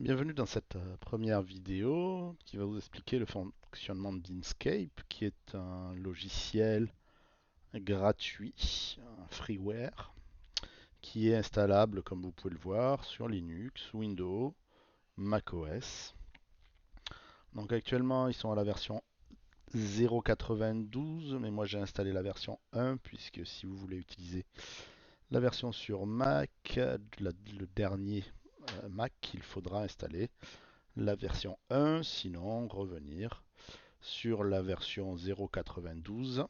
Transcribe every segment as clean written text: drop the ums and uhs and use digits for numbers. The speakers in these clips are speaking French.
Bienvenue dans cette première vidéo qui va vous expliquer le fonctionnement d'Inkscape, qui est un logiciel gratuit, un freeware, qui est installable, comme vous pouvez le voir, sur Linux, Windows, macOS. Donc actuellement, ils sont à la version 0.92, mais moi j'ai installé la version 1, puisque si vous voulez utiliser la version sur Mac, le dernier Mac, il faudra installer la version 1, sinon revenir sur la version 0.92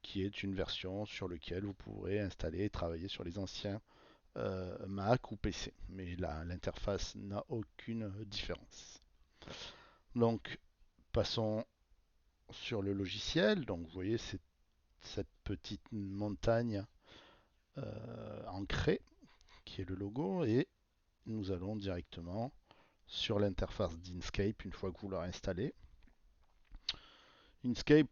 qui est une version sur laquelle vous pourrez installer et travailler sur les anciens Mac ou PC. Mais là, l'interface n'a aucune différence. Donc, passons sur le logiciel. Donc, vous voyez cette petite montagne ancrée qui est le logo et nous allons directement sur l'interface d'Inkscape une fois que vous l'aurez installé. Inkscape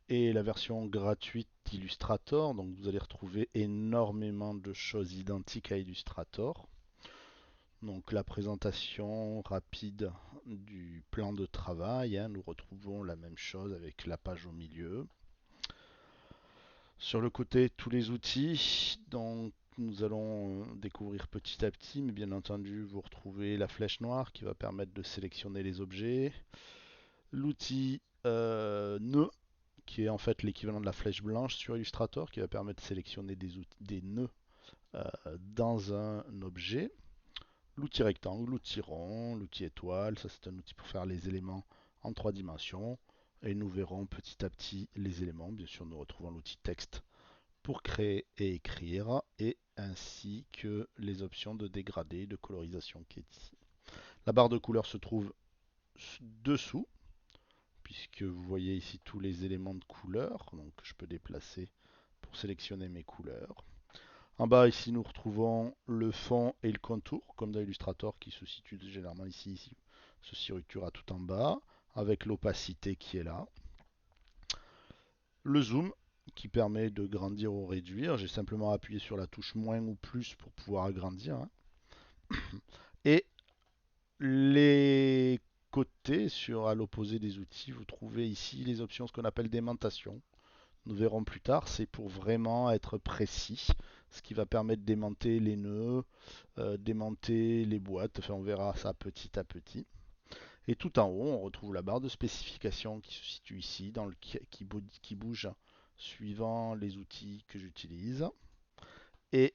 est la version gratuite d'Illustrator, donc vous allez retrouver énormément de choses identiques à Illustrator. Donc la présentation rapide du plan de travail, hein, nous retrouvons la même chose avec la page au milieu. Sur le côté, tous les outils, donc nous allons découvrir petit à petit, mais bien entendu, vous retrouvez la flèche noire qui va permettre de sélectionner les objets, l'outil nœud qui est en fait l'équivalent de la flèche blanche sur Illustrator, qui va permettre de sélectionner des nœuds euh, dans un objet. L'outil rectangle, l'outil rond, l'outil étoile, ça c'est un outil pour faire les éléments en 3 dimensions. Et nous verrons petit à petit les éléments. Bien sûr, nous retrouvons l'outil texte pour créer et écrire, et ainsi que les options de dégradé, de colorisation qui est ici. La barre de couleur se trouve dessous, puisque vous voyez ici tous les éléments de couleur. Donc je peux déplacer pour sélectionner mes couleurs. En bas ici nous retrouvons le fond et le contour comme dans Illustrator qui se situe généralement ici. Ceci reculera tout en bas avec l'opacité qui est là. Le zoom qui permet de grandir ou réduire. J'ai simplement appuyé sur la touche moins ou plus pour pouvoir agrandir, hein. Et les côtés, à l'opposé des outils, vous trouvez ici les options, ce qu'on appelle d'aimantation. Nous verrons plus tard, c'est pour vraiment être précis, ce qui va permettre de démonter les nœuds, démonter les boîtes, enfin on verra ça petit à petit. Et tout en haut, on retrouve la barre de spécification qui se situe ici, qui bouge suivant les outils que j'utilise. Et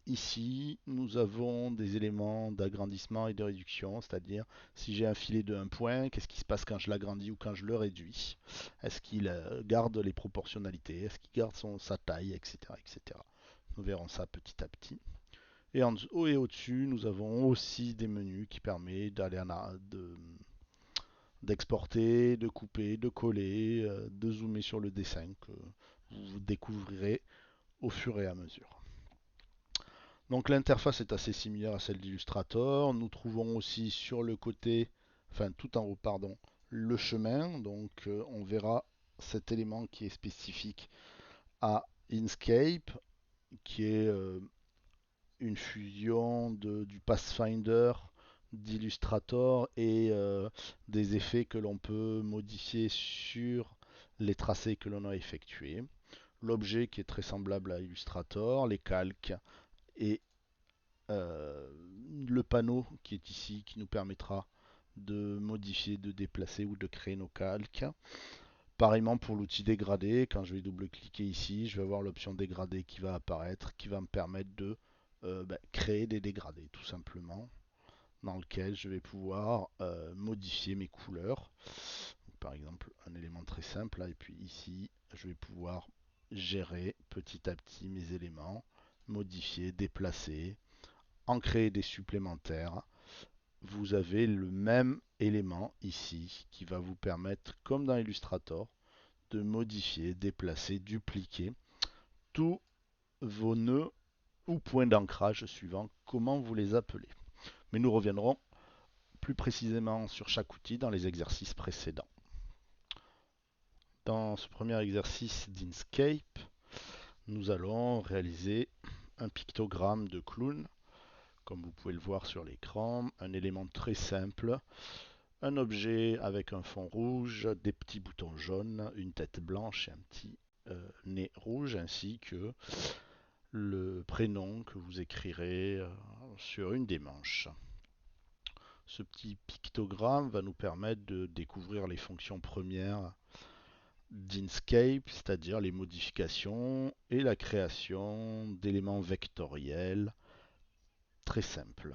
ici, nous avons des éléments d'agrandissement et de réduction, c'est-à-dire si j'ai un filet de 1 point, qu'est-ce qui se passe quand je l'agrandis ou quand je le réduis? Est-ce qu'il garde les proportionnalités? Est-ce qu'il garde sa taille, etc., etc. Nous verrons ça petit à petit. Et en haut et au-dessus, nous avons aussi des menus qui permettent d'exporter, de couper, de coller, de zoomer sur le dessin que vous découvrirez au fur et à mesure. Donc l'interface est assez similaire à celle d'Illustrator. Nous trouvons aussi sur le côté, enfin tout en haut, pardon, le chemin. Donc on verra cet élément qui est spécifique à Inkscape, qui est une fusion du Pathfinder, d'Illustrator et des effets que l'on peut modifier sur les tracés que l'on a effectués. L'objet qui est très semblable à Illustrator, les calques et euh, le panneau qui est ici qui nous permettra de modifier, de déplacer ou de créer nos calques. Pareillement pour l'outil dégradé, quand je vais double-cliquer ici, je vais avoir l'option dégradé qui va apparaître, qui va me permettre de créer des dégradés tout simplement, dans lequel je vais pouvoir modifier mes couleurs. Donc, par exemple, un élément très simple, là, et puis ici, je vais pouvoir gérer petit à petit mes éléments, modifier, déplacer, en créer des supplémentaires. Vous avez le même élément ici qui va vous permettre, comme dans Illustrator, de modifier, déplacer, dupliquer tous vos nœuds ou points d'ancrage suivant comment vous les appelez. Mais nous reviendrons plus précisément sur chaque outil dans les exercices précédents. Dans ce premier exercice d'Inkscape, nous allons réaliser un pictogramme de clown comme vous pouvez le voir sur l'écran, un élément très simple, un objet avec un fond rouge, des petits boutons jaunes, une tête blanche et un petit nez rouge, ainsi que le prénom que vous écrirez sur une des manches. Ce petit pictogramme va nous permettre de découvrir les fonctions premières d'Inkscape, c'est-à-dire les modifications et la création d'éléments vectoriels très simples.